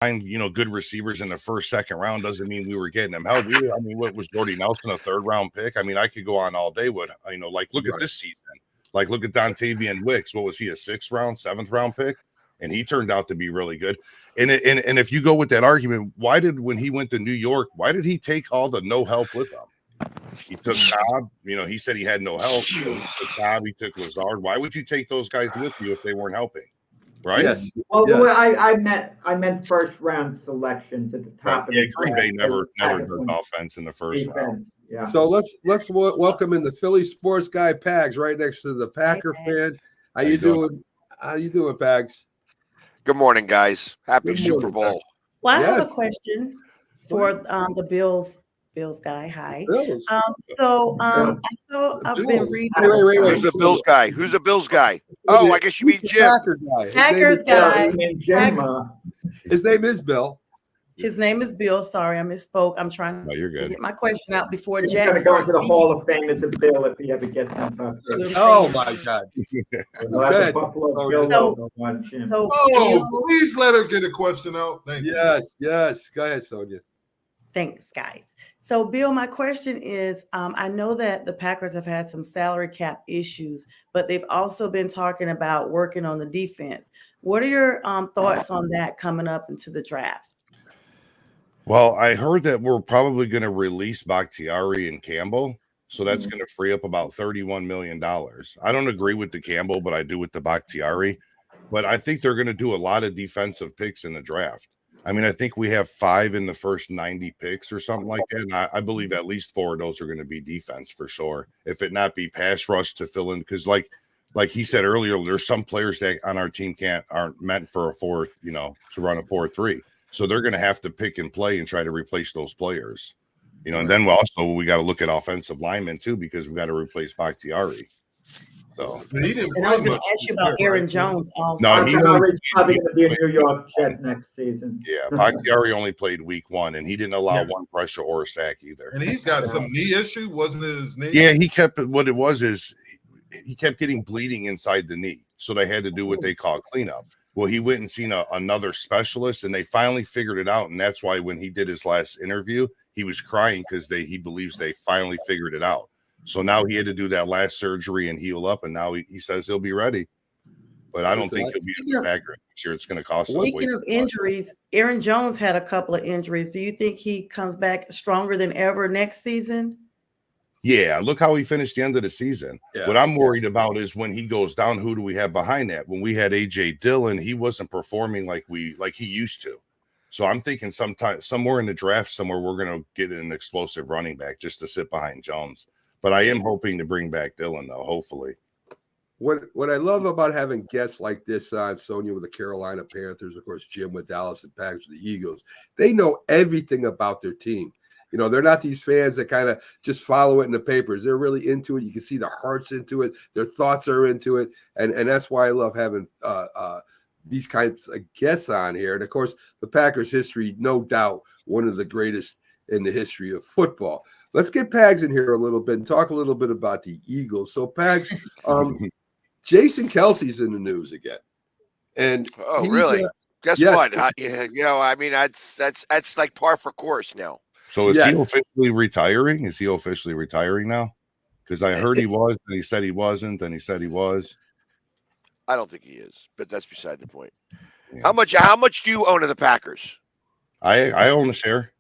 good receivers in the first, second round doesn't mean we were getting them. Hell, what was Jordy Nelson, a third round pick? I mean, I could go on all day with, look at this season. Like, look at Dontavian Wicks. What was he, a sixth round, seventh round pick? And he turned out to be really good. And if you go with that argument, when he went to New York, why did he take all the no help with him? He took Cobb. He said he had no help. He took Cobb. He took Lazard. Why would you take those guys with you if they weren't helping? Right? Yes. Well, yes. I meant first round selections at the top. Right. Yeah, Green Bay never does offense in the first round. Yeah. So let's welcome in the Philly sports guy Pags right next to the Packer fan. How you doing? How you doing, Pags? Good morning, guys. Happy Super Bowl. Well, I have a question for the Bills guy. Hi. Bills. I've been reading. Wait. Who's the Bills guy? Who's the Bills guy? Oh, I guess you mean Jim. Packers guy. His name is Bill. His name is Bill. Sorry, I misspoke. I'm trying No, you're good. to get my question out before He's Jack going to go starts into the speaking. Hall of Fame as a Bill if he ever gets him. Oh my God. That's a Buffalo Bill. Please let her get a question out. Thank you. Yes. Go ahead, Sonia. Thanks, guys. So, Bill, my question is, I know that the Packers have had some salary cap issues, but they've also been talking about working on the defense. What are your thoughts on that coming up into the draft? Well, I heard that we're probably going to release Bakhtiari and Campbell, so that's going to free up about $31 million. I don't agree with the Campbell, but I do with the Bakhtiari. But I think they're going to do a lot of defensive picks in the draft. I mean, I think we have 5 in the first 90 picks or something like that. And I believe at least 4 of those are going to be defense for sure. If it not be pass rush to fill in, because like he said earlier, there's some players that on our team aren't meant for a 4, to run a 4-3. So they're going to have to pick and play and try to replace those players. And then we got to look at offensive linemen too, because we got to replace Bakhtiari. So He didn't And I was play going much. to ask you about Aaron Jones also. No, He's probably going to be a New York Jet next season. Yeah, Bakhtiari only played week 1, and he didn't allow one pressure or a sack either. And he's got some knee issue, wasn't it his knee? Yeah, what it was is he kept getting bleeding inside the knee. So they had to do what they call cleanup. Well, he went and seen another specialist, and they finally figured it out. And that's why when he did his last interview, he was crying because he believes they finally figured it out. So now he had to do that last surgery and heal up, and now he says he'll be ready. But I don't think he'll be in the Packers next year. It's going to cost us. Speaking of injuries, Aaron Jones had a couple of injuries. Do you think he comes back stronger than ever next season? Yeah, look how he finished the end of the season. Yeah. What I'm worried about is when he goes down, who do we have behind that? When we had AJ Dillon, he wasn't performing like he used to. So I'm thinking somewhere in the draft, somewhere we're going to get an explosive running back just to sit behind Jones. But I am hoping to bring back Dillon, though, hopefully. What I love about having guests like this on, Sonia with the Carolina Panthers, of course, Jim with Dallas and Pags with the Eagles, they know everything about their team. They're not these fans that kind of just follow it in the papers. They're really into it. You can see their hearts into it. Their thoughts are into it. And that's why I love having these kinds of guests on here. And, of course, the Packers history, no doubt, one of the greatest in the history of football. Let's get Pags in here a little bit and talk a little bit about the Eagles. So, Pags, Jason Kelsey's in the news again. And Really? Guess what? I mean, that's like par for course now. So is he officially retiring? Is he officially retiring now? Because I heard he was, and he said he wasn't, and he said he was. I don't think he is, but that's beside the point. Yeah. How much do you own of the Packers? I own a share.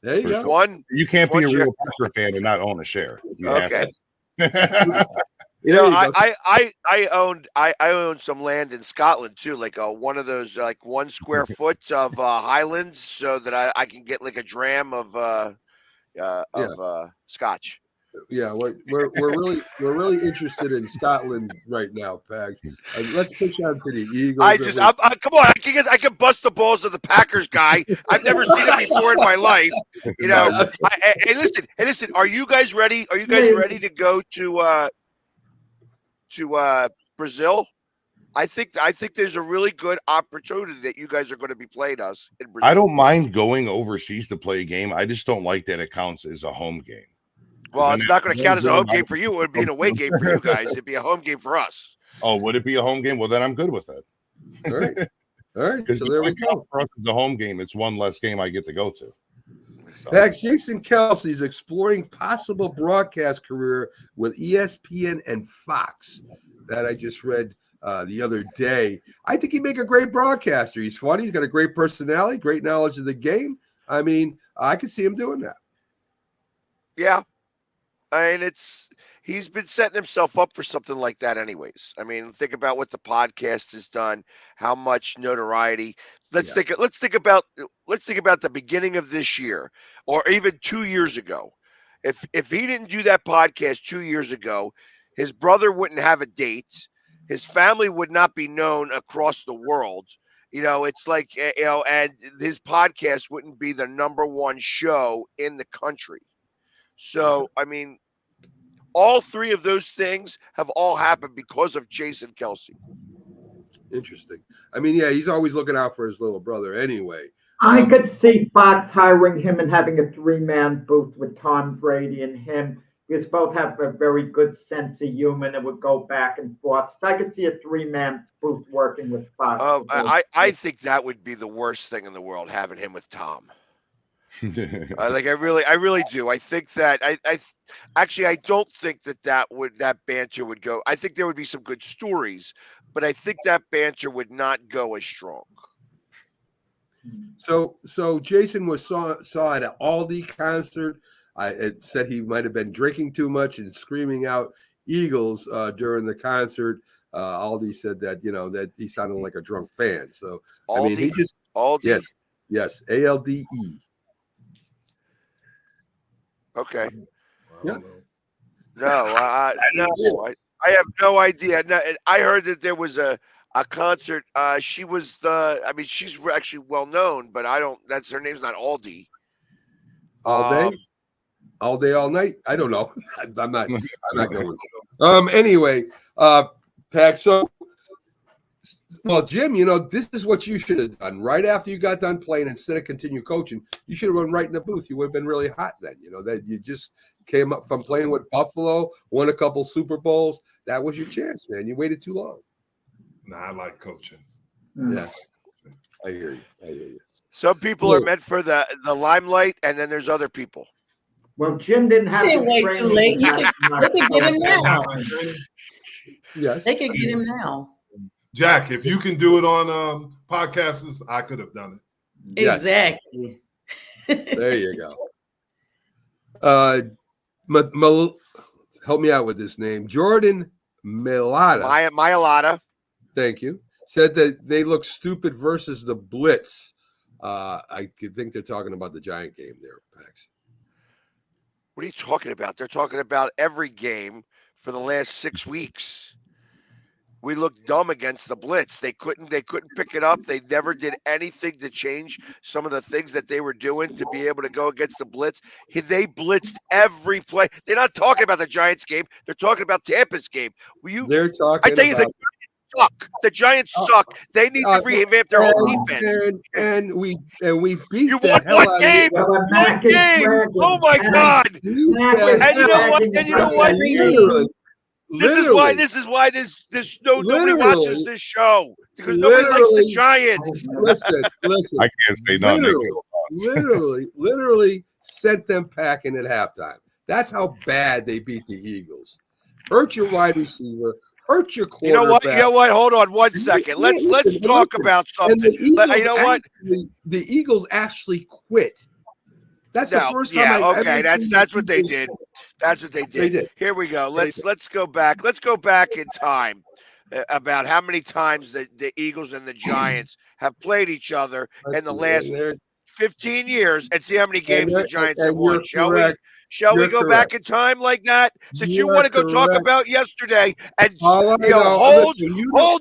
There you go. One. You can't be a real Packer fan and not own a share. Okay. I own some land in Scotland too, like one of those like 1 square foot of Highlands, so that I can get like a dram of scotch. Yeah, we're really interested in Scotland right now, Pags. Let's push on to the Eagles. Come on, I can bust the balls of the Packers guy. I've never seen it before in my life. Hey, listen. Are you guys ready? Are you guys ready to go to Brazil? I think there's a really good opportunity that you guys are going to be playing us in Brazil. I don't mind going overseas to play a game. I just don't like that it counts as a home game. Well, it's not going to count as a home game for you. It would be an away game for you guys. It'd be a home game for us. Oh, would it be a home game? Well, then I'm good with it. All right. All right, Because so there we go. for us, it's a home game. It's one less game I get to go to. So, Back, Jason Kelsey is exploring possible broadcast career with ESPN and Fox. That I just read the other day. I think he'd make a great broadcaster. He's funny. He's got a great personality, great knowledge of the game. I mean, I could see him doing that. Yeah. I mean, he's been setting himself up for something like that anyways. I mean, think about what the podcast has done, how much notoriety. Let's think about the beginning of this year or even 2 years ago. If he didn't do that podcast 2 years ago, his brother wouldn't have a date. His family would not be known across the world. It's like, and his podcast wouldn't be the number one show in the country. So, I mean, all three of those things have all happened because of Jason Kelsey. Interesting. I mean, yeah, he's always looking out for his little brother anyway. I could see Fox hiring him and having a three-man booth with Tom Brady and him. Because both have a very good sense of humor and it would go back and forth. So I could see a three-man booth working with Fox. I think that would be the worst thing in the world, having him with Tom. I really do. I think that I don't think that banter would go. I think there would be some good stories, but I think that banter would not go as strong. So Jason saw at an Aldi concert. It said he might have been drinking too much and screaming out Eagles during the concert. Aldi said that that he sounded like a drunk fan. So Aldi, I mean, he just Aldi. Yes, ALDE. Okay. Yeah. No, I have no idea. No, I heard that there was a concert. She's actually well known, but that's her name's not Aldi. All day, all day, all night. I don't know. I'm not going. Anyway, Pack. So, well, Jim, this is what you should have done right after you got done playing. Instead of continue coaching, you should have run right in the booth. You would have been really hot then. That you just came up from playing with Buffalo, won a couple Super Bowls. That was your chance, man. You waited too long. Nah, I like coaching. Yeah, I hear you. Some people are meant for the limelight, and then there's other people. Well, Jim didn't have Didn't the wait training too late. that They could get him now. Yes, They could get him now. Jack, if you can do it on podcasts, I could have done it. Yes. Exactly. There you go. Help me out with this name. Jordan Mailata. Mailata. Thank you. Said that they look stupid versus the Blitz. I think they're talking about the Giant game there, Pax. What are you talking about? They're talking about every game for the last 6 weeks. We looked dumb against the Blitz. They couldn't pick it up. They never did anything to change some of the things that they were doing to be able to go against the Blitz. They blitzed every play. They're not talking about the Giants game. They're talking about Tampa's game. They're talking I tell you, about, the Giants suck. They need to revamp their whole defense. And we beat You the won hell one out game. of you. Well, One game. Oh my God. Beat the And you know what? And you know what? Literally, This is why nobody watches this show, because nobody likes the Giants. Listen. I can't say nothing. Literally sent them packing at halftime. That's how bad they beat the Eagles. Hurt your wide receiver. Hurt your quarterback. You know what? Hold on 1 second. Let's talk about something. You know what? The Eagles actually quit. That's the first time. That's what they did. That's what they did. Here we go. Let's go back. Let's go back in time about how many times the Eagles and the Giants have played each other in the last 15 years, and see how many games the Giants have won. Shall we go back in time like that? Since you want to go talk about yesterday and hold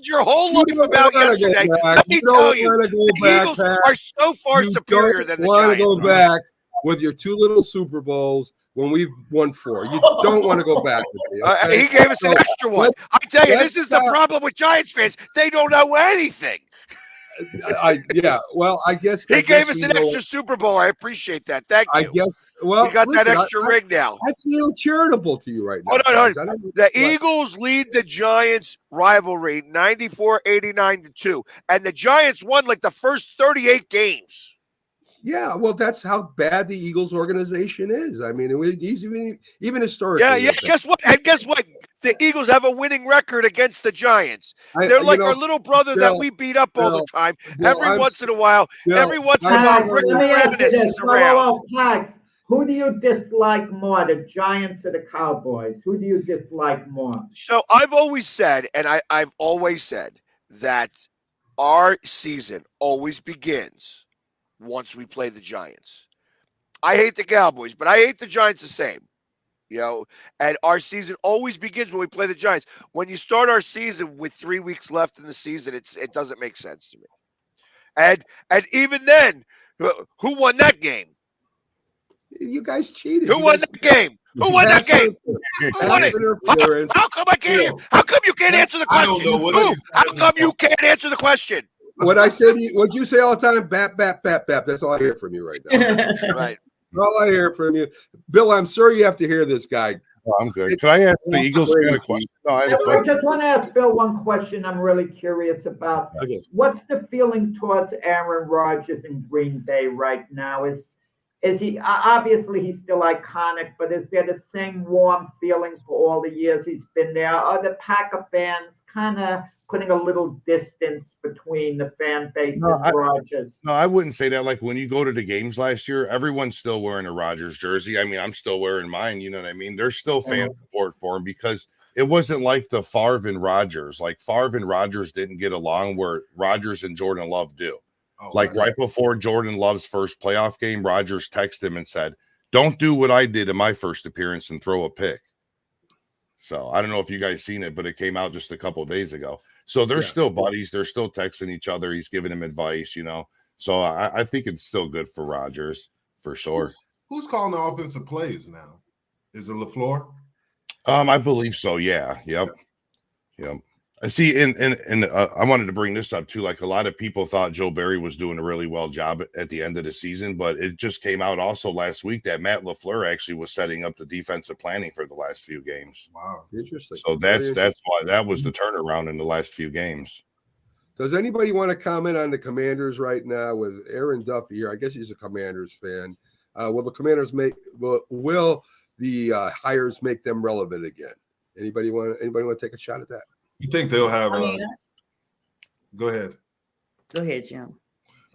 your whole life about yesterday, let me tell you, the Eagles are so far superior than the Giants. You want to go back with your two little Super Bowls when we've won 4. You don't want to go back with me. Okay? He gave us an extra one. I tell you, this is the problem with Giants fans. They don't know anything. Yeah. Well, I guess He I gave guess us we an know- extra Super Bowl. I appreciate that. Thank I you. guess. Well, We got listen, that extra ring now. I feel charitable to you right now. Hold on, hold guys. I on. don't know The what- Eagles lead the Giants rivalry 94-89-2. And the Giants won like the first 38 games. Yeah, well, that's how bad the Eagles organization is. I mean, he's even historically. Yeah. they're bad. Guess what? And guess what? The Eagles have a winning record against the Giants. They're like our little brother that Bill, we beat up all the Bill, time. Bill, Every once in a while, Bill, Rick I'm Let sorry. me ask you Moranis this. is around. Pags, who do you dislike more, the Giants or the Cowboys? Who do you dislike more? So I've always said, and I've always said that our season always begins once we play the Giants. I hate the Cowboys, but I hate the Giants the same. And our season always begins when we play the Giants. When you start our season with 3 weeks left in the season, it doesn't make sense to me. And even then, who won that game? You guys cheated. Who won that game? Who won that game? Who won it? How come I can't? How come you can't answer the I don't question? know what Who? it is. How come you can't answer the question? What I said, what you say all the time, bap, bap, bap, bap. That's all I hear from you right now. Right. All I hear from you, Bill. I'm sure you have to hear this guy. Oh, I'm good. Can I ask the Eagles fan a question? No, I have a I question. just want to ask Bill one question I'm really curious about. Okay. What's the feeling towards Aaron Rodgers in Green Bay right now? Is he obviously he's still iconic, but is there the same warm feeling for all the years he's been there? Are the Packer fans kind of putting a little distance between the fan base and Rodgers? No, I wouldn't say that. Like when you go to the games last year, everyone's still wearing a Rodgers jersey. I mean, I'm still wearing mine. You know what I mean? There's still fan support for him because it wasn't like the Favre and Rodgers. Like Favre and Rodgers didn't get along where Rodgers and Jordan Love do. Right before Jordan Love's first playoff game, Rodgers texted him and said, "Don't do what I did in my first appearance and throw a pick." So I don't know if you guys seen it, but it came out just a couple of days ago. So they're still buddies. They're still texting each other. He's giving him advice, So I think it's still good for Rodgers for sure. Who's calling the offensive plays now? Is it LaFleur? I believe so. Yeah. Yep. I see. And I wanted to bring this up too. Like a lot of people thought Joe Barry was doing a really well job at the end of the season, but it just came out also last week that Matt LaFleur actually was setting up the defensive planning for the last few games. Wow, interesting. So that's why that was the turnaround in the last few games. Does anybody want to comment on the Commanders right now with Aaron Duffy here? I guess he's a Commanders fan. Will the Commanders will the hires make them relevant again? Anybody want to take a shot at that? You think they'll have? Go ahead. Go ahead, Jim.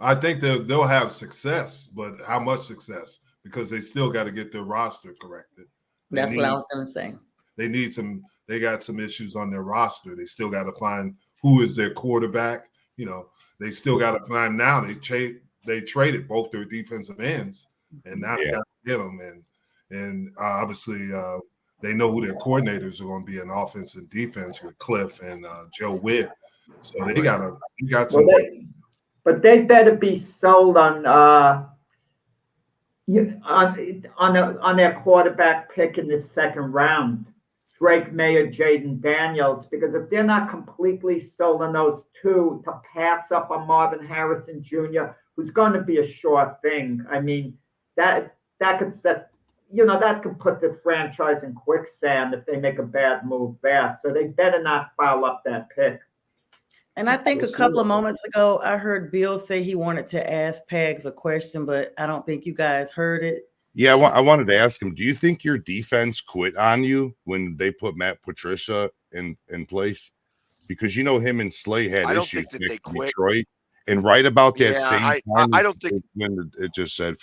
I think they'll have success, but how much success? Because they still got to get their roster corrected. That's what I was going to say. They need some. They got some issues on their roster. They still got to find who is their quarterback. They still got to find now. They traded both their defensive ends, and now they got to get them. And obviously. They know who their coordinators are going to be in offense and defense with Cliff and Joe Witt. So they got some. But they better be sold on their quarterback pick in the second round, Drake May or Jaden Daniels, because if they're not completely sold on those two to pass up on Marvin Harrison Jr., who's going to be a sure thing. I mean, that could set. That could put the franchise in quicksand if they make a bad move fast. So they better not foul up that pick. And I think a couple of moments ago, I heard Bill say he wanted to ask Pags a question, but I don't think you guys heard it. Yeah, I wanted to ask him, do you think your defense quit on you when they put Matt Patricia in place? Because him and Slay had issues think that they quit. Detroit. And right about that same time, I don't think when it just said.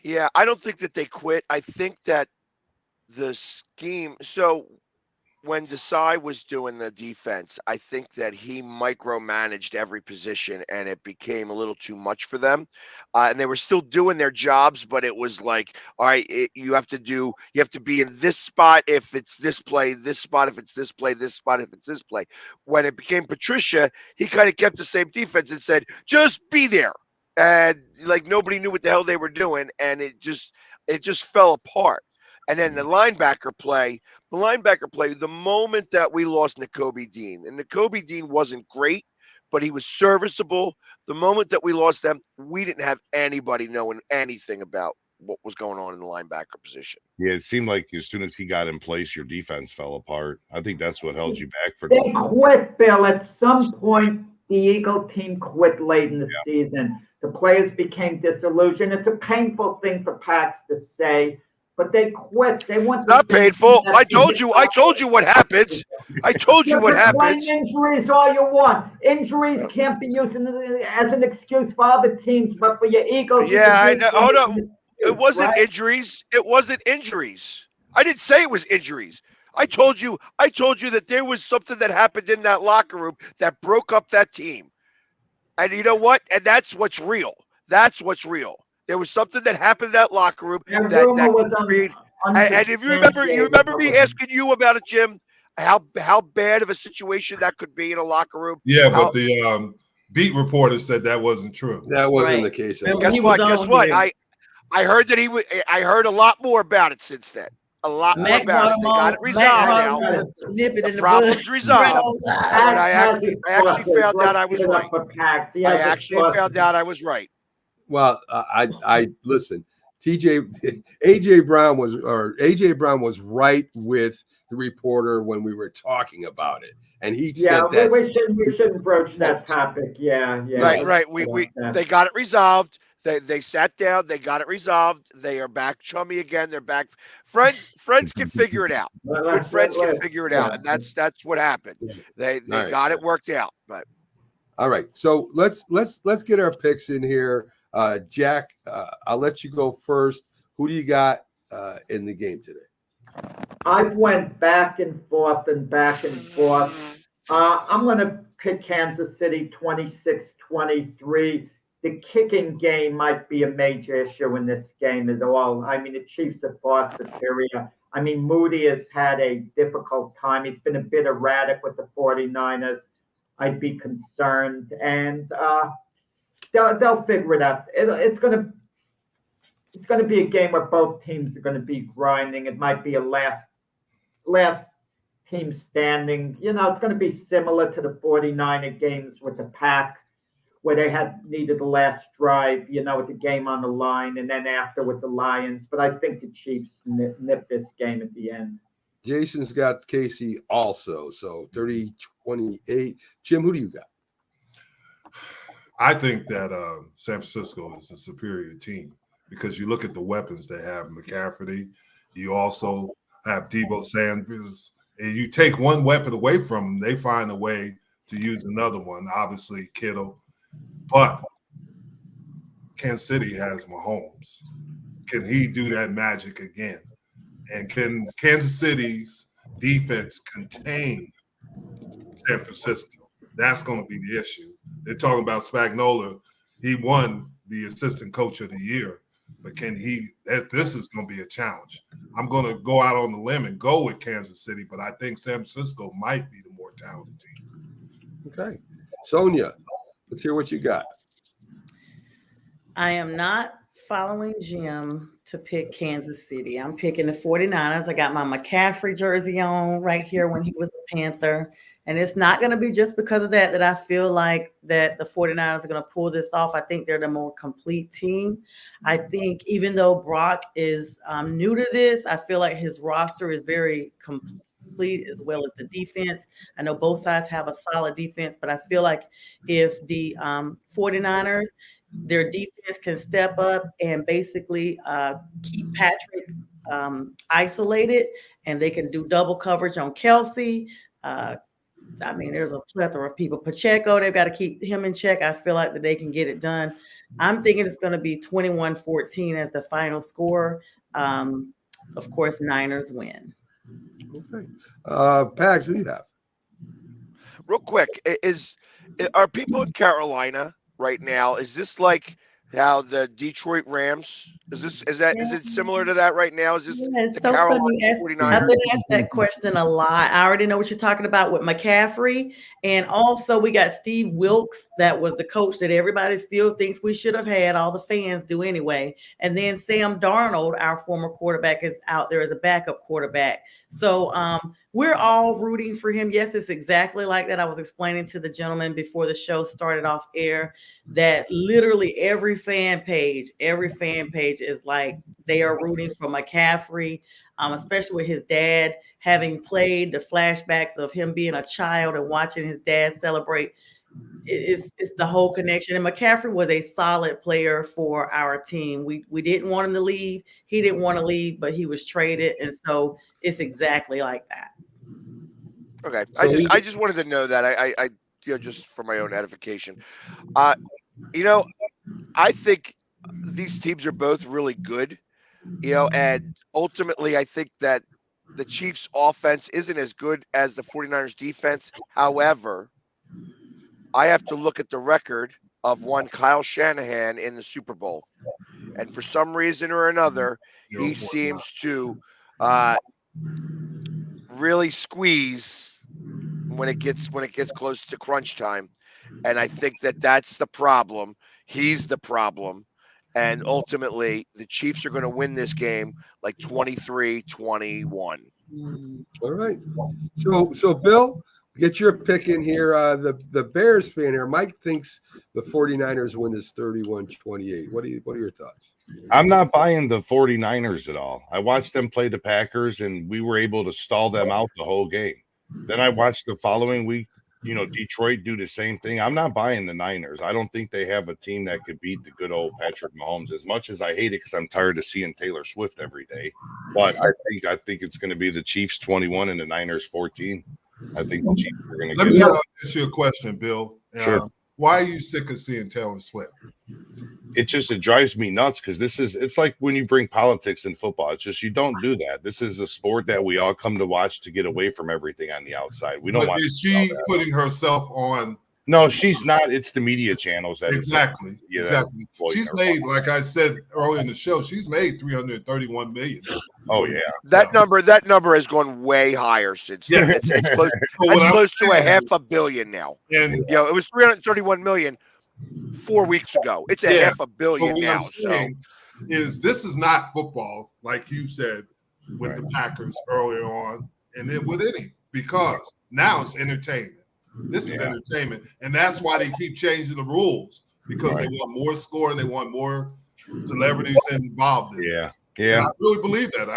Yeah, I don't think that they quit. I think that the scheme. So when Desai was doing the defense, I think that he micromanaged every position, and it became a little too much for them. And they were still doing their jobs, but it was like, all right, you have to be in this spot if it's this play, this spot if it's this play, this spot if it's this play. When it became Patricia, he kind of kept the same defense and said, just be there. And like nobody knew what the hell they were doing, and it just fell apart. And then the linebacker play, the moment that we lost Nakobe Dean, and Nakobe Dean wasn't great, but he was serviceable. The moment that we lost them, we didn't have anybody knowing anything about what was going on in the linebacker position. Yeah, it seemed like as soon as he got in place, your defense fell apart. I think that's what held you back for. They quit, Bill. At some point, the Eagle team quit late in the season. The players became disillusioned. It's a painful thing for Pats to say, but they quit. They want Not painful. I told you what happened. I told you what happened. Injuries all you want. Injuries can't be used as an excuse for other teams, but for your Eagles. Yeah, I know. Hold on. It wasn't injuries. It wasn't injuries. I didn't say it was injuries. I told you that there was something that happened in that locker room that broke up that team. And you know what? And that's what's real. That's what's real. There was something that happened in that locker room that created. And if you remember me asking you about it, Jim, how bad of a situation that could be in a locker room. Yeah, but the beat reporter said that wasn't true. That wasn't the case. Guess what? I heard that I heard a lot more about it since then. A lot more about it. They got it resolved now. The problem's resolved. But I actually found out I was right. I actually found out I was right. Well, I listen. AJ Brown was right with the reporter when we were talking about it, and he said that we shouldn't broach that topic. Yeah. Right. They got it resolved. They sat down. They got it resolved. They are back chummy again. They're back friends. Friends can figure it out. Good friends can figure it out, and that's what happened. They got it worked out. But all right, so let's get our picks in here. Jack, I'll let you go first. Who do you got in the game today? I went back and forth. I'm going to pick Kansas City 26-23. The kicking game might be a major issue in this game at all. I mean, the Chiefs are far superior. I mean, Moody has had a difficult time. He's been a bit erratic with the 49ers. I'd be concerned. And they'll figure it out. It's going to be a game where both teams are going to be grinding. It might be a last team standing. You know, it's going to be similar to the 49er games with the Pack, where they needed the last drive, you know, with the game on the line, and then after with the Lions. But I think the Chiefs nip this game at the end. Jason's got Casey also, so 30-28. Jim, who do you got? I think that San Francisco is a superior team because you look at the weapons they have. McCaffrey, you also have Deebo Sanders, and you take one weapon away from them, they find a way to use another one. Obviously, Kittle. But Kansas City has Mahomes. Can he do that magic again? And can Kansas City's defense contain San Francisco? That's going to be the issue. They're talking about Spagnuolo. He won the assistant coach of the year. But can he – this is going to be a challenge. I'm going to go out on the limb and go with Kansas City, but I think San Francisco might be the more talented team. Okay. Sonia, let's hear what you got. I am not following Jim to pick Kansas City. I'm picking the 49ers. I got my McCaffrey jersey on right here when he was a Panther. And it's not going to be just because of that I feel like that the 49ers are going to pull this off. I think they're the more complete team. I think even though Brock is new to this, I feel like his roster is very complete as well as the defense. I know both sides have a solid defense, but I feel like if the 49ers, their defense can step up and basically keep Patrick isolated, and they can do double coverage on Kelsey. I mean, there's a plethora of people. Pacheco, they've got to keep him in check. I feel like that they can get it done. I'm thinking it's going to be 21-14 as the final score. Of course, Niners win. Okay. Pags, who do you have? Real quick, are people in Carolina right now? Is this like how the Detroit Rams? Is it similar to that right now? Is this the so Carolina funny. 49ers? I've been asked that question a lot. I already know what you're talking about with McCaffrey. And also we got Steve Wilkes, that was the coach that everybody still thinks we should have had. All the fans do anyway. And then Sam Darnold, our former quarterback, is out there as a backup quarterback. So we're all rooting for him. Yes, it's exactly like that. I was explaining to the gentleman before the show started off air that literally every fan page is like they are rooting for McCaffrey, especially with his dad having played the flashbacks of him being a child and watching his dad celebrate. It's the whole connection. And McCaffrey was a solid player for our team. We didn't want him to leave. He didn't want to leave, but he was traded. And so it's exactly like that. Okay. So I just wanted to know that. I just for my own edification. I think these teams are both really good, and ultimately I think that the Chiefs offense isn't as good as the 49ers defense. However, I have to look at the record of one Kyle Shanahan in the Super Bowl. And for some reason or another, he seems to really squeeze when it gets close to crunch time. And I think that that's the problem. He's the problem. And ultimately, the Chiefs are going to win this game like 23-21. All right. So Bill, get your pick in here. The Bears fan here, Mike thinks the 49ers win this 31-28. What are your thoughts? I'm not buying the 49ers at all. I watched them play the Packers, and we were able to stall them out the whole game. Then I watched the following week, Detroit do the same thing. I'm not buying the Niners. I don't think they have a team that could beat the good old Patrick Mahomes, as much as I hate it because I'm tired of seeing Taylor Swift every day. But I think it's going to be the Chiefs 21 and the Niners 14. I think the Chiefs are going to Let get me it. ask you a question, Bill. Sure. Why are you sick of seeing Taylor Swift? It drives me nuts because it's like when you bring politics in football. It's just you don't do that. This is a sport that we all come to watch to get away from everything on the outside. We don't But want. is she putting herself on? No, she's not. It's the media channels that Exactly. Exactly. She's made, like I said earlier in the show, she's made $331 million. Oh yeah. That number has gone way higher since. Yeah. It's close. So It's what close I'm to a saying $500 million now. And It was 331 million 4 weeks ago. It's a Yeah. $500 million what now. I'm saying is this is not football, like you said with the Packers earlier on, and then with any, because now it's entertainment. This is entertainment, and that's why they keep changing the rules, because they want more scoring, they want more celebrities involved in it. Yeah. And Yeah. I really believe that.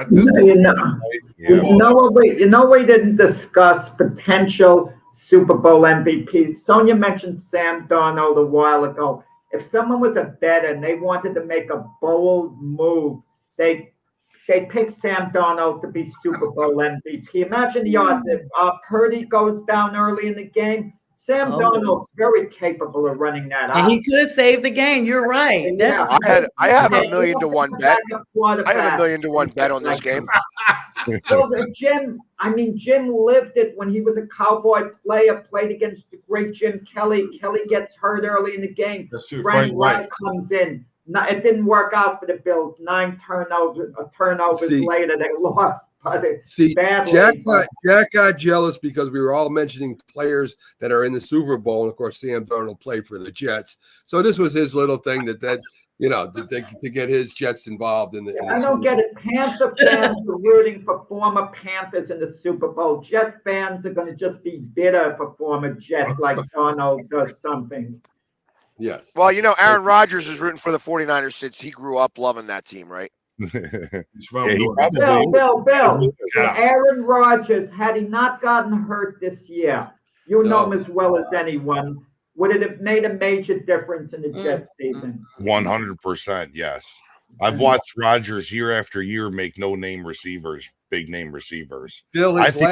You know, we didn't discuss potential Super Bowl MVPs. Sonia mentioned Sam Darnold a while ago. If someone was a bettor and they wanted to make a bold move, they picked Sam Darnold to be Super Bowl MVP. Imagine the odds if Purdy goes down early in the game. Sam Darnold's very capable of running that And he could save the game. You're right. Yeah. I have $1 million to 1 bet. I have $1 million to 1 bet on this game. Well, Jim lived it when he was a Cowboy player, played against the great Jim Kelly. Kelly gets hurt early in the game. That's true. Frank Right. Reich comes in. No, it didn't work out for the Bills. 9 turnovers later, they lost. See, badly. Jack got jealous because we were all mentioning players that are in the Super Bowl, and of course, Sam Darnold played for the Jets. So this was his little thing to get his Jets involved in the. I don't get it. Panther fans are rooting for former Panthers in the Super Bowl. Jet fans are going to just be bitter for former Jets, like Darnold does something. Yes. Well, Aaron Rodgers is rooting for the 49ers since he grew up loving that team, right? He's from Yeah, he North- probably- Bill. Yeah. Aaron Rodgers, had he not gotten hurt this year, you know him as well as anyone, would it have made a major difference in the Jets season? 100%. Yes. I've watched Rodgers year after year make no-name receivers, big-name receivers. Bill, I his think-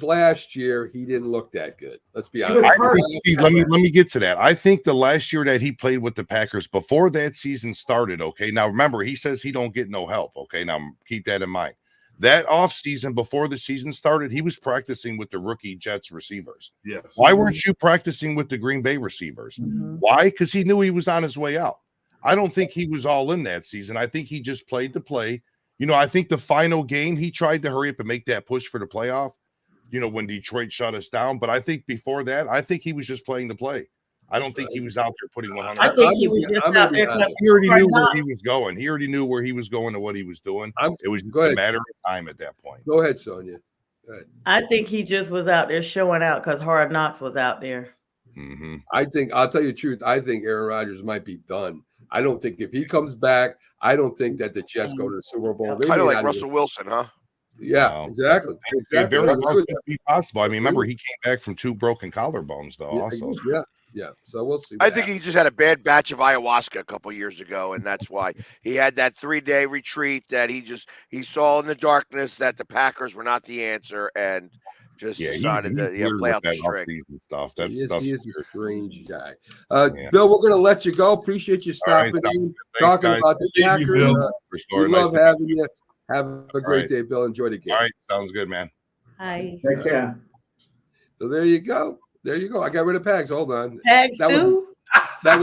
last year, he didn't look that good. Let's be He honest. was hurt. Let me get to that. I think the last year that he played with the Packers before that season started, okay, now remember, he says he don't get no help, okay, now keep that in mind. That offseason before the season started, he was practicing with the rookie Jets receivers. Yes. Why weren't you practicing with the Green Bay receivers? Why? Because he knew he was on his way out. I don't think he was all in that season. I think he just played the play. I think the final game, he tried to hurry up and make that push for the playoff, when Detroit shut us down. But I think before that, I think he was just playing the play. I don't think he was out there putting 100. I think he was just out there because He already knew where Hard he was going. He already knew where he was going and what he was doing. It was just Go a ahead. matter of time at that point. Go ahead, Sonia. Go ahead. I think he just was out there showing out because Hard Knocks was out there. Mm-hmm. I'll tell you the truth. I think Aaron Rodgers might be done. I don't think if he comes back, I don't think that the Jets go to the Super Bowl. They Kind of may like not Russell even- Wilson, huh? Yeah, Wow. exactly. It very I agree well with could that. be possible. I mean, remember he came back from 2 broken collarbones, though. Also, Yeah. So we'll see. I think he just had a bad batch of ayahuasca a couple years ago, and that's why he had that 3-day retreat that he saw in the darkness that the Packers were not the answer, and just decided to weird play with out the that string. off-season stuff. That he stuff's is a weird. strange guy. Yeah. Bill, we're going to let you go. Appreciate you All right, stopping sounds in, good. Thanks, talking guys. about the Thank you, Packers. Bill. For sure. We Nice love to meet having you. you. Have a great right. day, Bill. Enjoy the game. All right, sounds good, man. Hi. Take care. So there you go. There you go. I got rid of Pags. Hold on. Tags That was- too? That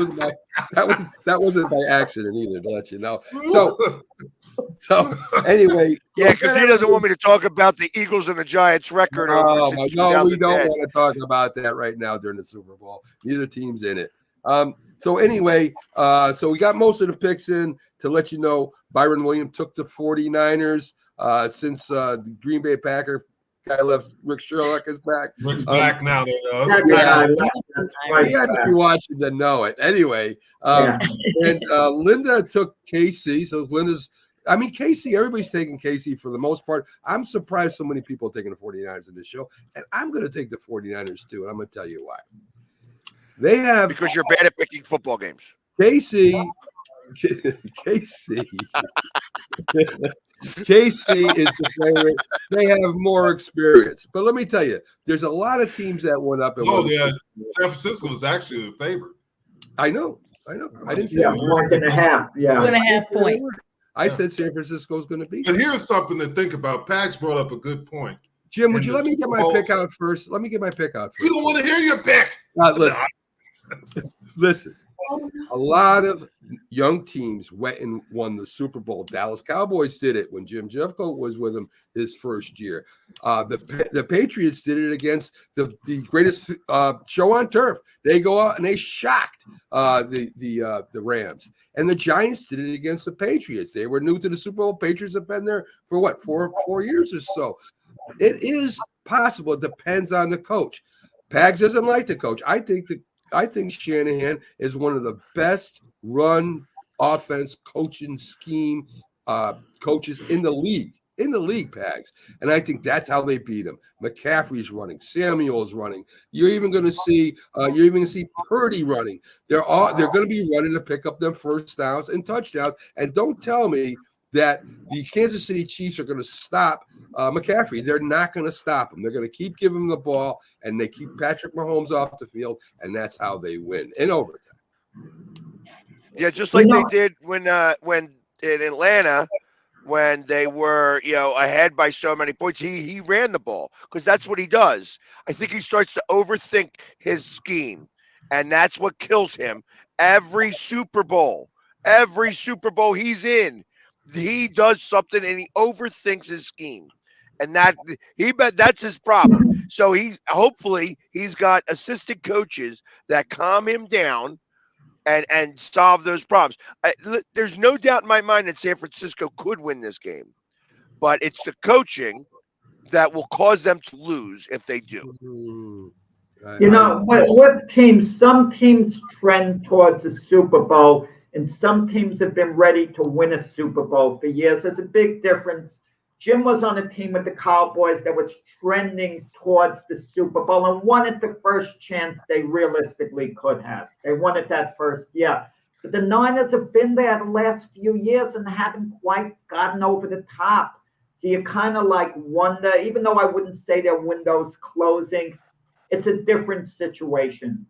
wasn't by accident either, to let you know. So anyway, Yeah, because he doesn't want me to talk about the Eagles and the Giants record over since no, we don't 2010. want to talk about that right now during the Super Bowl. Neither team's in it. So anyway, so we got most of the picks in. To let you know, Byron Williams took the 49ers since the Green Bay Packer guy left. Rick Sherlock is back. Rick's back now. That Yeah. guy, that's right He had to back. be watching to know it. Anyway, Yeah. and Linda took KC. So KC, everybody's taking KC for the most part. I'm surprised so many people are taking the 49ers in this show. And I'm going to take the 49ers too. And I'm going to tell you why. They have Because you're bad at picking football games. KC. KC. KC is the favorite. They have more experience. But let me tell you, there's a lot of teams that went up and Oh, won. yeah. San Francisco is actually the favorite. I know. I didn't say Yeah, they were. 1.5. Yeah. 2.5 points. I said San Francisco is going to beat. But here's something to think about. Pax brought up a good point. Jim, would And you the let me get my Super Bowl- pick out first? Let me get my pick out You first. don't want to hear your pick. Listen. A lot of young teams went and won the Super Bowl. Dallas Cowboys did it when Jim Jeffcoat was with them his first year. The Patriots did it against the greatest show on turf. They go out and they shocked the Rams. And the Giants did it against the Patriots. They were new to the Super Bowl. Patriots have been there for what, four years or so. It is possible. It depends on the coach. Pags doesn't like the coach. I think Shanahan is one of the best run offense coaching scheme coaches in the league. Pags. And I think that's how they beat him. McCaffrey's running, Samuel's running. You're even going to see Purdy running. They're going to be running to pick up them first downs and touchdowns. And don't tell me that the Kansas City Chiefs are going to stop McCaffrey. They're not going to stop him. They're going to keep giving him the ball, and they keep Patrick Mahomes off the field, and that's how they win in overtime. Yeah, just like they did when in Atlanta, when they were ahead by so many points. He ran the ball because that's what he does. I think he starts to overthink his scheme, and that's what kills him. Every Super Bowl he's in, he does something and he overthinks his scheme, and that's his problem. So hopefully he's got assistant coaches that calm him down and solve those problems. There's no doubt in my mind that San Francisco could win this game, but it's the coaching that will cause them to lose if they do. Some teams trend towards the Super Bowl, and some teams have been ready to win a Super Bowl for years. There's a big difference. Jim was on a team with the Cowboys that was trending towards the Super Bowl and won it the first chance they realistically could have. They won it that first year. But the Niners have been there the last few years and haven't quite gotten over the top. So you kind of wonder, even though I wouldn't say their window's closing, it's a different situation.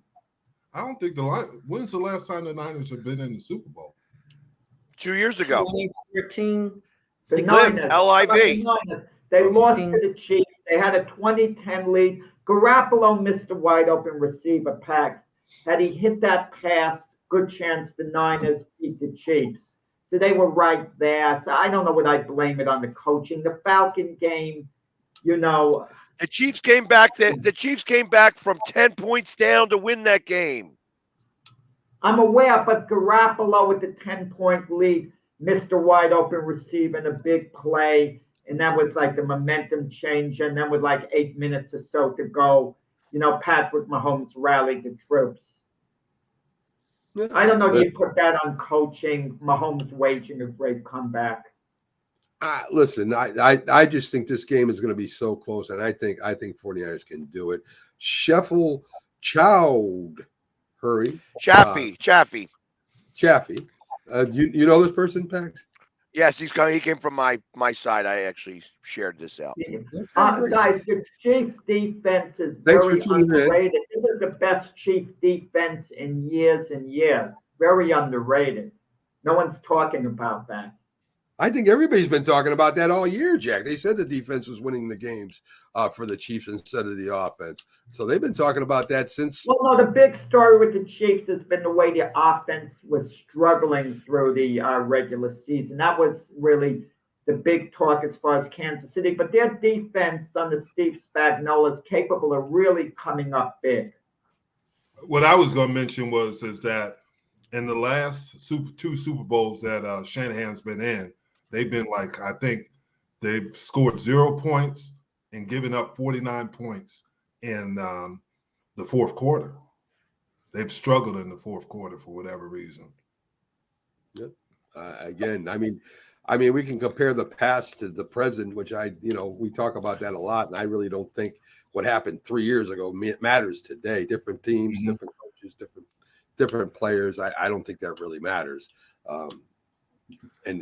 I don't think when's the last time the Niners have been in the Super Bowl? 2 years ago. 2014. The Niners, LIV. They lost to the Chiefs. They had a 20-10 lead. Garoppolo missed a wide open receiver, Pax. Had he hit that pass, good chance the Niners beat the Chiefs. So they were right there. So I don't know what I blame it on the coaching. The Falcon game, The Chiefs came back. The Chiefs came back from 10 points down to win that game. I'm aware, but Garoppolo with the 10-point lead, Mr. Wide Open receiver and a big play, and that was like the momentum changer. And then with like 8 minutes or so to go, Patrick Mahomes rallied the troops. I don't know if you put that on coaching, Mahomes waging a great comeback. Listen, I just think this game is going to be so close, and I think 49ers can do it. Sheffel Chowd, hurry. Chaffee. Chaffee. You know this person, Pax? Yes, he came from my side. I actually shared this out. Guys, the Chiefs defense is Thanks very for tuning in. underrated. This is the best Chiefs defense in years and years. Very underrated. No one's talking about that. I think everybody's been talking about that all year, Jack. They said the defense was winning the games for the Chiefs instead of the offense. So they've been talking about that since. Well, no, the big story with the Chiefs has been the way the offense was struggling through the regular season. That was really the big talk as far as Kansas City. But their defense under Steve Spagnuolo is capable of really coming up big. What I was going to mention is that in the last two Super Bowls that Shanahan's been in, they've been like, I think they've scored 0 points and given up 49 points in the fourth quarter. They've struggled in the fourth quarter for whatever reason. Yep. Again, I mean, we can compare the past to the present, which we talk about that a lot, and I really don't think what happened 3 years ago matters today. Different teams, different coaches, different players. I don't think that really matters. In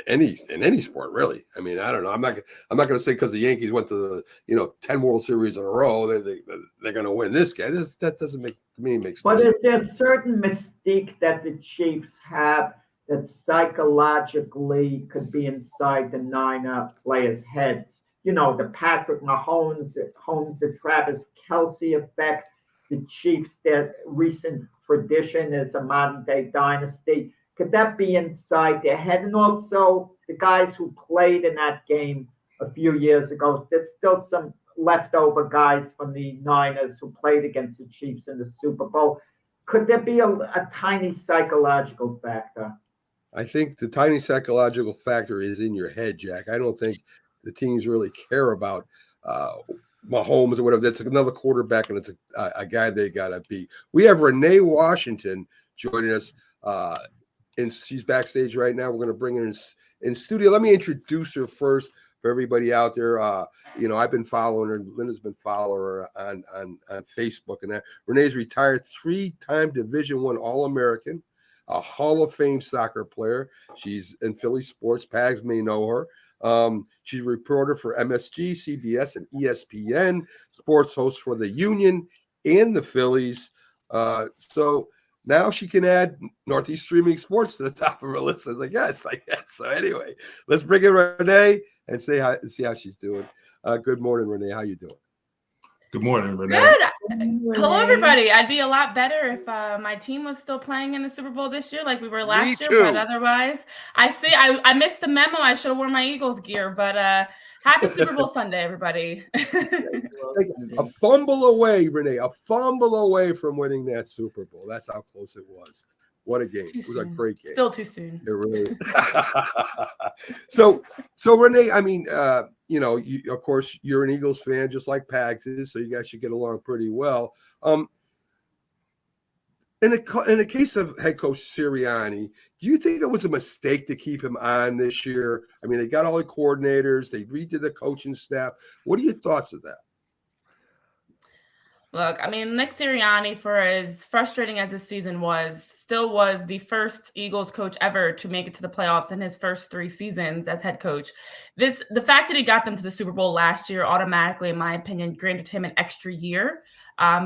any sport, really. I mean, I don't know. I'm not going to say because the Yankees went to the 10 World Series in a row, they're going to win this game. That doesn't make sense. But is there a certain mystique that the Chiefs have that psychologically could be inside the Niner players' heads? The Patrick Mahomes, the Travis Kelce effect. The Chiefs, their recent tradition is a modern-day dynasty. Could that be inside their head? And also the guys who played in that game a few years ago, there's still some leftover guys from the Niners who played against the Chiefs in the Super Bowl. Could there be a tiny psychological factor? I think the tiny psychological factor is in your head, Jack. I don't think the teams really care about Mahomes or whatever. That's another quarterback, and it's a guy they got to beat. We have Renee Washington joining us. And she's backstage right now. We're going to bring her in studio. Let me introduce her first for everybody out there. I've been following her. Linda's been following her on Facebook and that. Renee's retired 3-time Division I All-American, a Hall of Fame soccer player. She's in Philly sports. Pags may know her. She's a reporter for MSG, CBS, and ESPN, sports host for the Union and the Phillies. So now she can add Northeast Streaming Sports to the top of her list. I was like, yes. So anyway, let's bring in Renee and say hi and see how she's doing. Good morning, Renee. How you doing? Good morning, Renee. Good. Hello, everybody. I'd be a lot better if my team was still playing in the Super Bowl this year, like we were last year. But otherwise, I missed the memo. I should have worn my Eagles gear. But happy Super Bowl Sunday, everybody. A fumble away, Renee. A fumble away from winning that Super Bowl. That's how close it was. What a game. It was a great game. Still too soon. It really So Renee, I mean, of course, you're an Eagles fan just like Pags is, so you guys should get along pretty well. In the case of head coach Sirianni, do you think it was a mistake to keep him on this year? I mean, they got all the coordinators, they redid the coaching staff. What are your thoughts of that? Look, I mean, Nick Sirianni, for as frustrating as this season was, still was the first Eagles coach ever to make it to the playoffs in his first 3 seasons as head coach. The fact that he got them to the Super Bowl last year automatically, in my opinion, granted him an extra year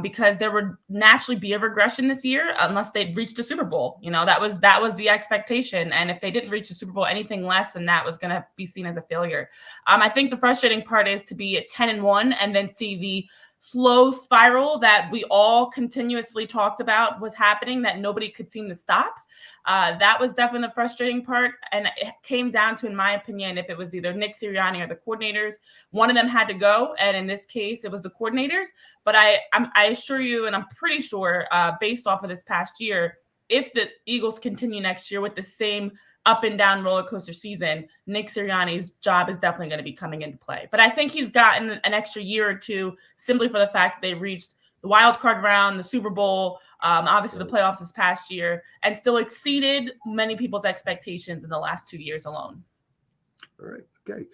because there would naturally be a regression this year unless they'd reached a Super Bowl. That was the expectation. And if they didn't reach the Super Bowl, anything less than that was going to be seen as a failure. I think the frustrating part is to be at 10-1 and then see the slow spiral that we all continuously talked about was happening that nobody could seem to stop. That was definitely the frustrating part. And it came down to, in my opinion, if it was either Nick Sirianni or the coordinators, one of them had to go. And in this case, it was the coordinators. But I assure you, and I'm pretty sure based off of this past year, if the Eagles continue next year with the same up and down roller coaster season, Nick Sirianni's job is definitely going to be coming into play. But I think he's gotten an extra year or two simply for the fact that they reached the wild card round, the Super Bowl, obviously the playoffs this past year, and still exceeded many people's expectations in the last 2 years alone. All right. Okay.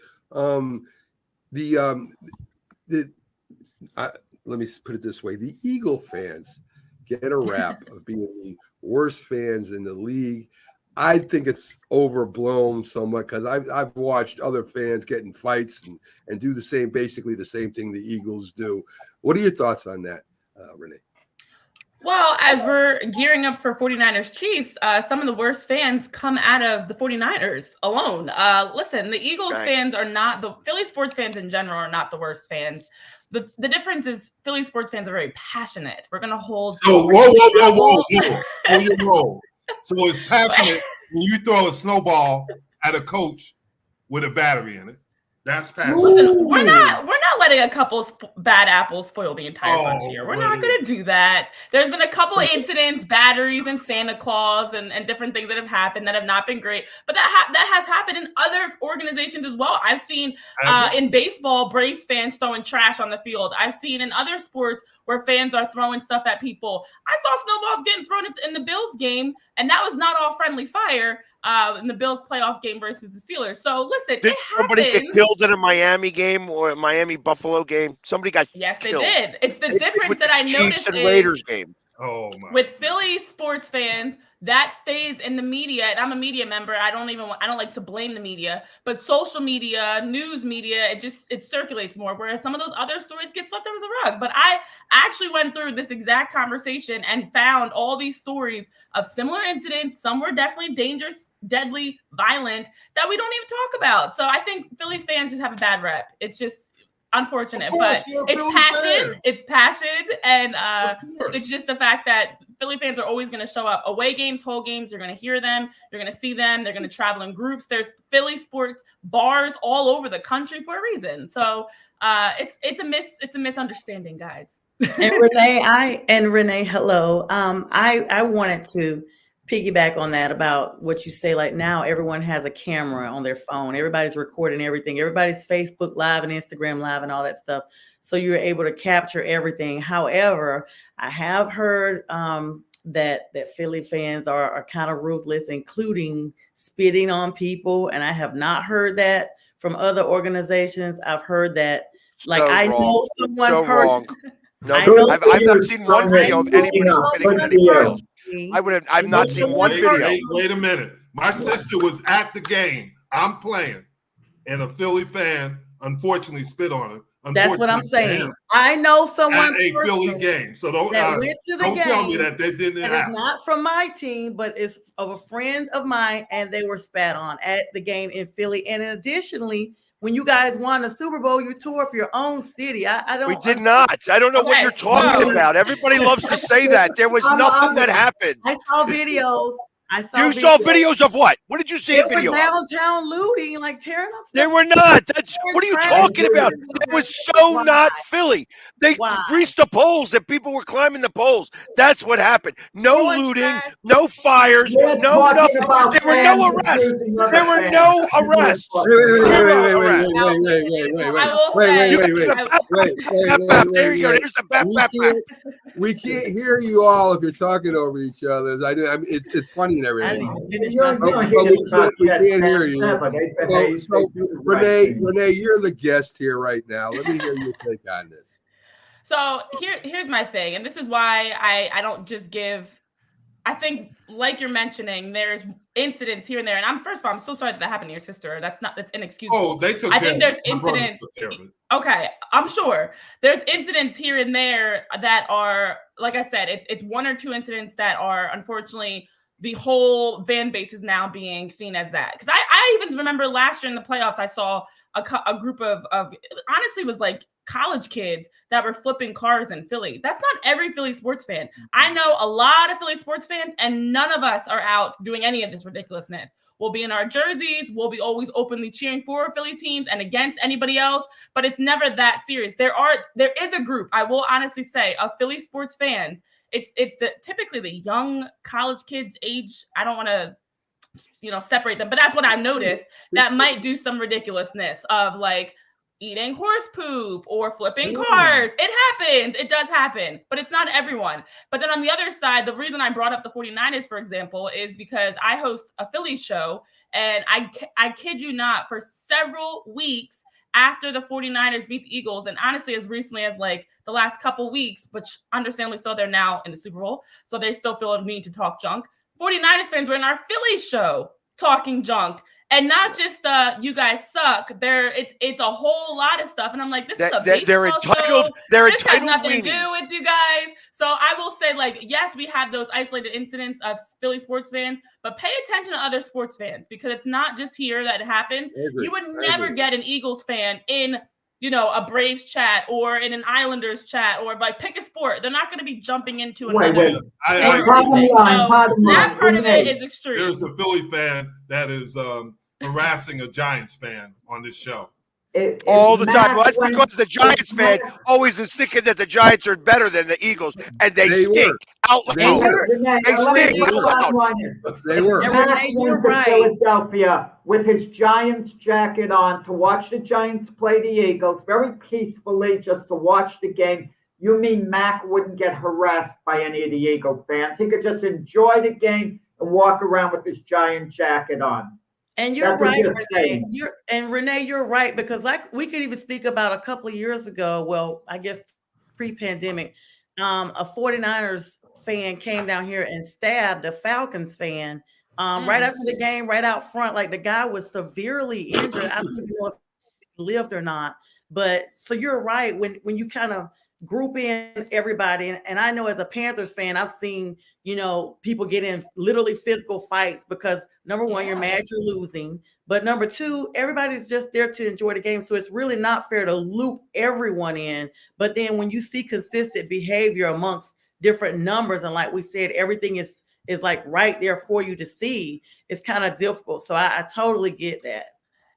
Let me put it this way. The Eagle fans get a rap of being the worst fans in the league. I think it's overblown somewhat because I've watched other fans get in fights and do basically the same thing the Eagles do. What are your thoughts on that, Renee? Well, as we're gearing up for 49ers Chiefs, some of the worst fans come out of the 49ers alone. Listen, the Eagles fans are not, the Philly sports fans in general are not the worst fans. The difference is Philly sports fans are very passionate. We're going to hold. So, whoa. So it's passionate when you throw a snowball at a coach with a battery in it. That's passionate. Listen, we're not letting a couple bad apples spoil the entire bunch here. We're not going to do that. There's been a couple incidents, batteries and Santa Claus and different things that have happened that have not been great. But that has happened in other organizations as well. I've seen in baseball, Braves fans throwing trash on the field. I've seen in other sports where fans are throwing stuff at people. I saw snowballs getting thrown in the Bills game, and that was not all friendly fire. In the Bills playoff game versus the Steelers. So listen, did somebody get killed in a Miami game or a Miami Buffalo game? Somebody got yes, killed. They did. It's the difference that I Chiefs noticed and Raiders game. Oh my! With Philly sports fans, that stays in the media, and I'm a media member. I don't like to blame the media, but social media, news media, it circulates more. Whereas some of those other stories get swept under the rug. But I actually went through this exact conversation and found all these stories of similar incidents. Some were definitely dangerous, deadly, violent that we don't even talk about. So I think Philly fans just have a bad rep. It's just unfortunate, but it's passion, and it's just the fact that Philly fans are always going to show up. Away games, whole games, you're going to hear them, you're going to see them, they're going to travel in groups. There's Philly sports bars all over the country for a reason. So it's a misunderstanding, guys. And Renee, hello. I wanted to piggyback on that about what you say. Like now everyone has a camera on their phone. Everybody's recording everything. Everybody's Facebook Live and Instagram Live and all that stuff. So you're able to capture everything. However, I have heard that Philly fans are kind of ruthless, including spitting on people. And I have not heard that from other organizations. I've heard that, like, I know someone wrong. No, I've not seen one video of anybody spitting on anybody. I've not seen one video. Wait a minute. My sister was at the game. I'm playing, and a Philly fan unfortunately spit on her. That's what I'm saying. I know someone at a Philly game. So don't tell me that they didn't happen. It's not from my team, but it's of a friend of mine, and they were spat on at the game in Philly. And additionally, when you guys won the Super Bowl, you tore up your own city. We did not. I don't know what you're talking about. Everybody loves to say that. There was nothing that happened. I saw videos. You saw videos of what? What did you see in video? Downtown looting, like tearing up stuff. They were not. What are you talking about? It was so not Philly. They greased the poles and people were climbing the poles. That's what happened. No looting, no fires, no nothing. There were no arrests. There were no arrests. There you go. There's the bap. We can't hear you all if you're talking over each other. It's funny and everything. We can't hear you. So Renee, you're the guest here right now. Let me hear your take on this. So here's my thing, and this is why I don't just give. I think, like you're mentioning, there's incidents here and there, and I'm so sorry that happened to your sister. That's inexcusable. Oh, they took. I think there's incidents. Okay, I'm sure there's incidents here and there that are, like I said, it's one or two incidents that are unfortunately the whole fan base is now being seen as that. Because I even remember last year in the playoffs, I saw a group of honestly was like college kids that were flipping cars in Philly. That's not every Philly sports fan. I know a lot of Philly sports fans, and none of us are out doing any of this ridiculousness. We'll be in our jerseys. We'll be always openly cheering for Philly teams and against anybody else, but it's never that serious. There is a group, I will honestly say, of Philly sports fans. It's typically the young college kids age. I don't want to separate them, but that's what I noticed, that might do some ridiculousness of like eating horse poop or flipping cars. It happens. It does happen, but it's not everyone. But then on the other side, the reason I brought up the 49ers, for example, is because I host a Philly show, and I kid you not, for several weeks after the 49ers beat the Eagles, and honestly, as recently as like the last couple weeks, which understandably so, they're now in the Super Bowl, so they still feel a need to talk junk. 49ers fans were in our Philly show talking junk, and not just you guys suck. It's a whole lot of stuff, and I'm like, this is a baseball they're entitled. show. They're This has entitled nothing to do weenies. with you guys. So I will say, like, yes, we had those isolated incidents of Philly sports fans, but pay attention to other sports fans, because it's not just here that it happens. You would never get an Eagles fan in a Braves chat or in an Islanders chat, or like pick a sport. They're not going to be jumping into another. That part of it is extreme. There's a Philly fan that is harassing a Giants fan on this show. All the time. Well, that's because the Giants fan always is thinking that the Giants are better than the Eagles, and they stink out loud. They stink out loud. They were. Matt went to Philadelphia with his Giants jacket on to watch the Giants play the Eagles very peacefully, just to watch the game. You mean Mac wouldn't get harassed by any of the Eagle fans? He could just enjoy the game and walk around with his Giant jacket on. And you're right, Renee. Renee, you're right, because like we could even speak about a couple of years ago. Well, I guess pre-pandemic, a 49ers fan came down here and stabbed a Falcons fan right after the game, right out front. Like the guy was severely injured. I don't even know if he lived or not. But so you're right, when you kind of group in everybody, and I know as a Panthers fan, I've seen people get in literally physical fights because number one, you're mad you're losing, but number two, everybody's just there to enjoy the game. So it's really not fair to loop everyone in. But then when you see consistent behavior amongst different numbers, and like we said, everything is like right there for you to see, it's kind of difficult. So I totally get that.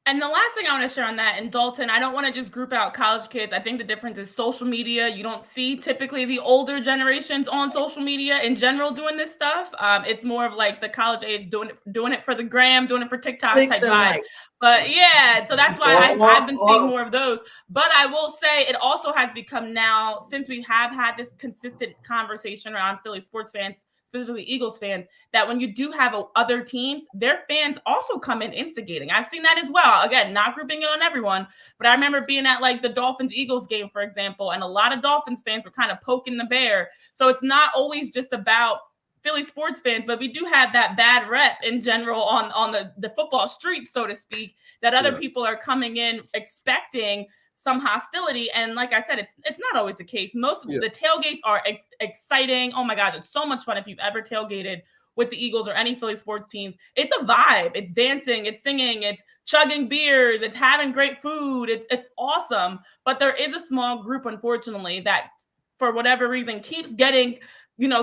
And the last thing I want to share on that, and Dalton, I don't want to just group out college kids. I think the difference is social media. You don't see typically the older generations on social media in general doing this stuff. It's more of like the college age doing it for the gram, doing it for TikTok type vibe. But yeah, so that's why I've been seeing more of those. But I will say it also has become now, since we have had this consistent conversation around Philly sports fans, specifically Eagles fans, that when you do have other teams, their fans also come in instigating. I've seen that as well. Again, not grouping it on everyone, but I remember being at like the Dolphins-Eagles game, for example, and a lot of Dolphins fans were kind of poking the bear. So it's not always just about Philly sports fans, but we do have that bad rep in general on the football street, so to speak, that other people are coming in expecting some hostility. And like I said, it's not always the case. Most of the tailgates are exciting. Oh my God, it's so much fun. If you've ever tailgated with the Eagles or any Philly sports teams, it's a vibe. It's dancing, it's singing, it's chugging beers, it's having great food. It's awesome. But there is a small group, unfortunately, that for whatever reason keeps getting,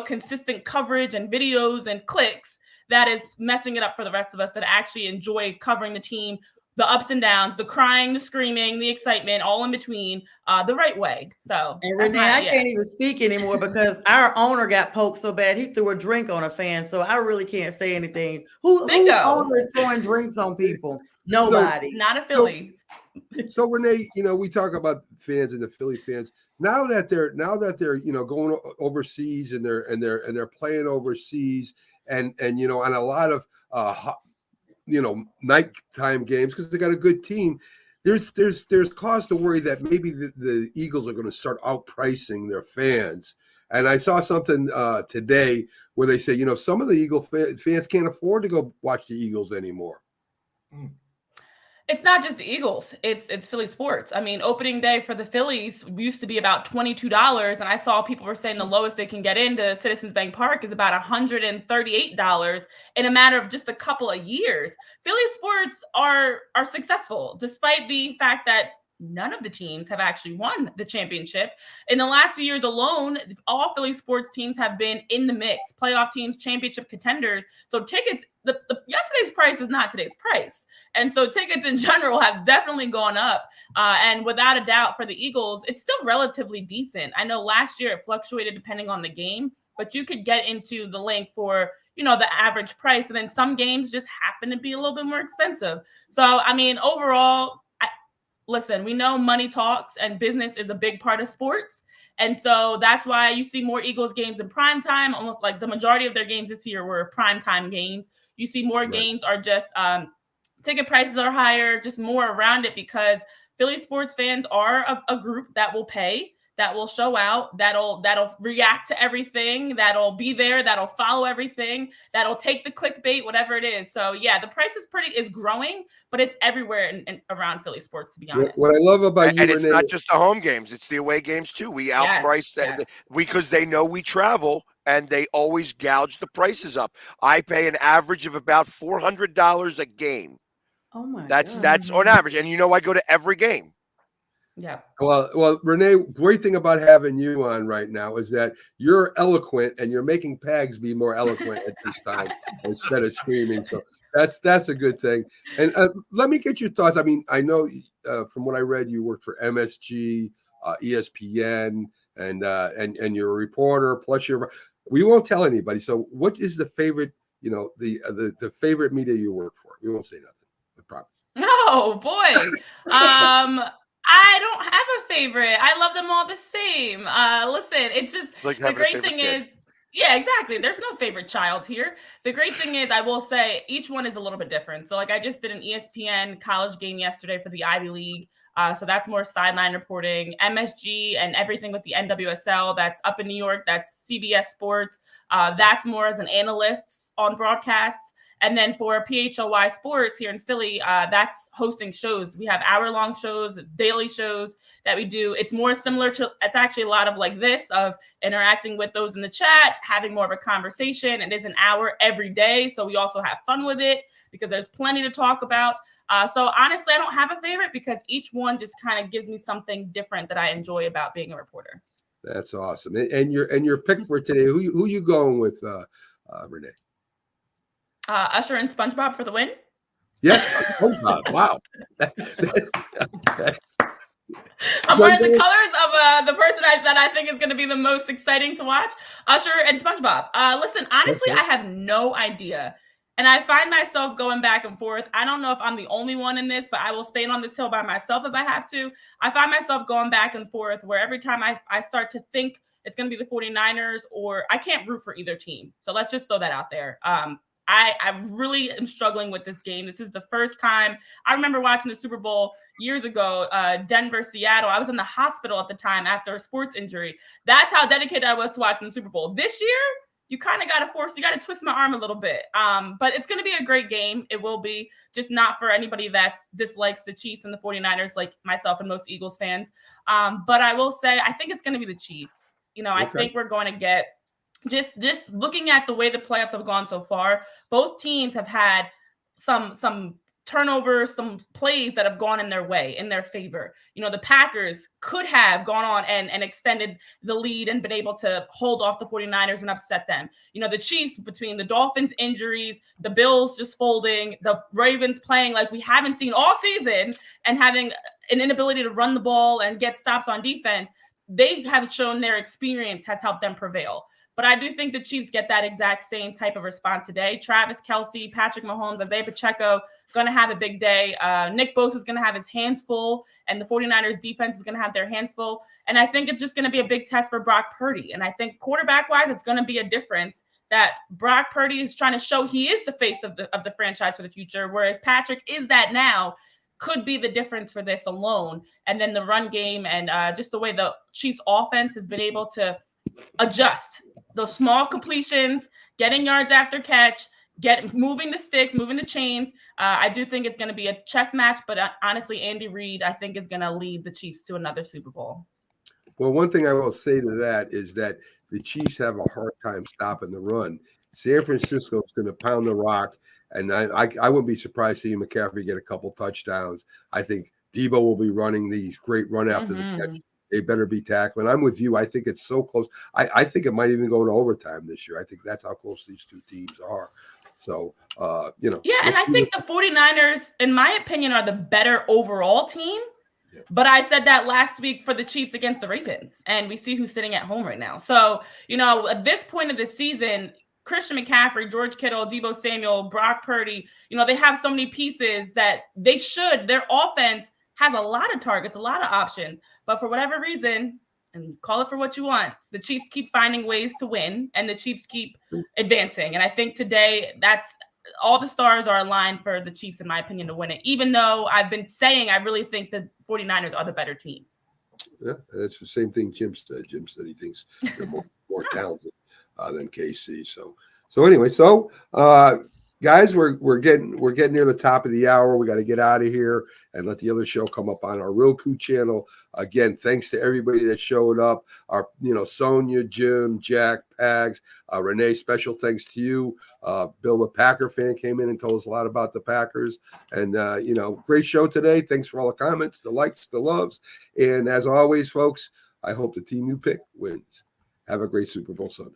consistent coverage and videos and clicks that is messing it up for the rest of us that actually enjoy covering the team, the ups and downs, the crying, the screaming, the excitement, all in between, the right way. So, and Renee, I can't even speak anymore because our owner got poked so bad he threw a drink on a fan. So I really can't say anything. Whose owner is throwing drinks on people? Nobody. So, not a Philly. So Renee, we talk about fans and the Philly fans. Now that they're going overseas and they're playing overseas and on a lot of nighttime games because they got a good team. There's cause to worry that maybe the Eagles are going to start outpricing their fans. And I saw something today where they say, some of the Eagle fans can't afford to go watch the Eagles anymore. It's not just the Eagles. It's Philly sports. I mean, opening day for the Phillies used to be about $22, and I saw people were saying the lowest they can get into Citizens Bank Park is about $138 in a matter of just a couple of years. Philly sports are successful, despite the fact that none of the teams have actually won the championship. In the last few years alone, all Philly sports teams have been in the mix, playoff teams, championship contenders. So tickets, the yesterday's price is not today's price. And so tickets in general have definitely gone up. And without a doubt for the Eagles, it's still relatively decent. I know last year it fluctuated depending on the game, but you could get into the link for, you know, the average price. And then some games just happen to be a little bit more expensive. So, I mean, overall, listen, we know money talks and business is a big part of sports. And so that's why you see more Eagles games in prime time. Almost like the majority of their games this year were prime time games. You see more games are just ticket prices are higher, just more around it, because Philly sports fans are a group that will pay, that will show out, that'll react to everything, that'll be there, that'll follow everything, that'll take the clickbait, whatever it is. So yeah, the price is growing, but it's everywhere in around Philly sports, to be honest. What I love about you, And it's Renee, not just the home games; it's the away games too. We outprice that because they know we travel, and they always gouge the prices up. I pay an average of about $400 a game. Oh my That's God. that's on average, and you know I go to every game. Yeah. well, Renee, great thing about having you on right now is that you're eloquent and you're making Pags be more eloquent at this time instead of screaming. So that's a good thing. And let me get your thoughts. I mean, I know from what I read, you worked for MSG, ESPN, and you're a reporter. Plus, we won't tell anybody. So, what is the favorite? You know, the favorite media you work for? We won't say nothing. I promise. Oh boy. I don't have a favorite. I love them all the same. Listen, it's like the having a great favorite thing kid. is, yeah, exactly. There's no favorite child here. The great thing is, I will say each one is a little bit different. So like I just did an ESPN college game yesterday for the Ivy League. So that's more sideline reporting. MSG and everything with the NWSL, that's up in New York, that's CBS Sports. That's more as an analyst on broadcasts. And then for PHLY Sports here in Philly, that's hosting shows. We have hour-long shows, daily shows that we do. It's more similar to, it's actually a lot of like this, of interacting with those in the chat, having more of a conversation. It is an hour every day, so we also have fun with it because there's plenty to talk about. So honestly, I don't have a favorite because each one just kind of gives me something different that I enjoy about being a reporter. That's awesome. And your pick for today, who you going with, Renee? Usher and SpongeBob for the win. Yes, SpongeBob. Wow. I'm wearing the colors of the person that I think is going to be the most exciting to watch, Usher and SpongeBob. Listen, honestly, I have no idea. And I find myself going back and forth. I don't know if I'm the only one in this, but I will stand on this hill by myself if I have to. I find myself going back and forth where every time I start to think it's going to be the 49ers, or I can't root for either team. So let's just throw that out there. I really am struggling with this game. This is the first time I remember watching the Super Bowl years ago, Denver, Seattle. I was in the hospital at the time after a sports injury. That's how dedicated I was to watching the Super Bowl. This year, you kind of got to twist my arm a little bit. But it's going to be a great game. It will be, just not for anybody that dislikes the Chiefs and the 49ers, like myself and most Eagles fans. But I will say, I think it's going to be the Chiefs. You know, I think we're going to get, just looking at the way the playoffs have gone so far, both teams have had some turnovers, some plays that have gone in their way, in their favor. You know, the Packers could have gone on and extended the lead and been able to hold off the 49ers and upset them. You know, the Chiefs, between the Dolphins injuries, the Bills just folding, the Ravens playing like we haven't seen all season, and having an inability to run the ball and get stops on defense, they have shown their experience has helped them prevail. But I do think the Chiefs get that exact same type of response today. Travis Kelce, Patrick Mahomes, Isaiah Pacheco, going to have a big day. Nick Bosa is going to have his hands full, and the 49ers defense is going to have their hands full. And I think it's just going to be a big test for Brock Purdy. And I think quarterback-wise, it's going to be a difference that Brock Purdy is trying to show he is the face of the franchise for the future, whereas Patrick is that now. Could be the difference for this alone. And then the run game and just the way the Chiefs offense has been able to adjust those small completions, getting yards after catch, moving the sticks, moving the chains. I do think it's going to be a chess match, but honestly, Andy Reid, I think, is going to lead the Chiefs to another Super Bowl. Well, one thing I will say to that is that the Chiefs have a hard time stopping the run. San Francisco is going to pound the rock, and I wouldn't be surprised seeing McCaffrey get a couple touchdowns. I think Debo will be running these great run after the catch. They better be tackling. I'm with you. I think it's so close. I think it might even go to overtime this year. I think that's how close these two teams are. So, Yeah, and I think the 49ers, in my opinion, are the better overall team. Yeah. But I said that last week for the Chiefs against the Ravens, and we see who's sitting at home right now. So, at this point of the season, Christian McCaffrey, George Kittle, Debo Samuel, Brock Purdy, they have so many pieces that their offense has a lot of targets, a lot of options. But for whatever reason, and call it for what you want, the Chiefs keep finding ways to win, and the Chiefs keep advancing. And I think today that's all the stars are aligned for the Chiefs, in my opinion, to win it, even though I've been saying I really think the 49ers are the better team. Yeah, that's the same thing Jim said. Jim said he thinks they're more talented than KC. So anyway, guys, we're getting near the top of the hour. We got to get out of here and let the other show come up on our Roku channel. Again, thanks to everybody that showed up. Our, Sonia, Jim, Jack, Pags, Renee. Special thanks to you. Bill, the Packer fan, came in and told us a lot about the Packers. And great show today. Thanks for all the comments, the likes, the loves, and as always, folks, I hope the team you pick wins. Have a great Super Bowl Sunday.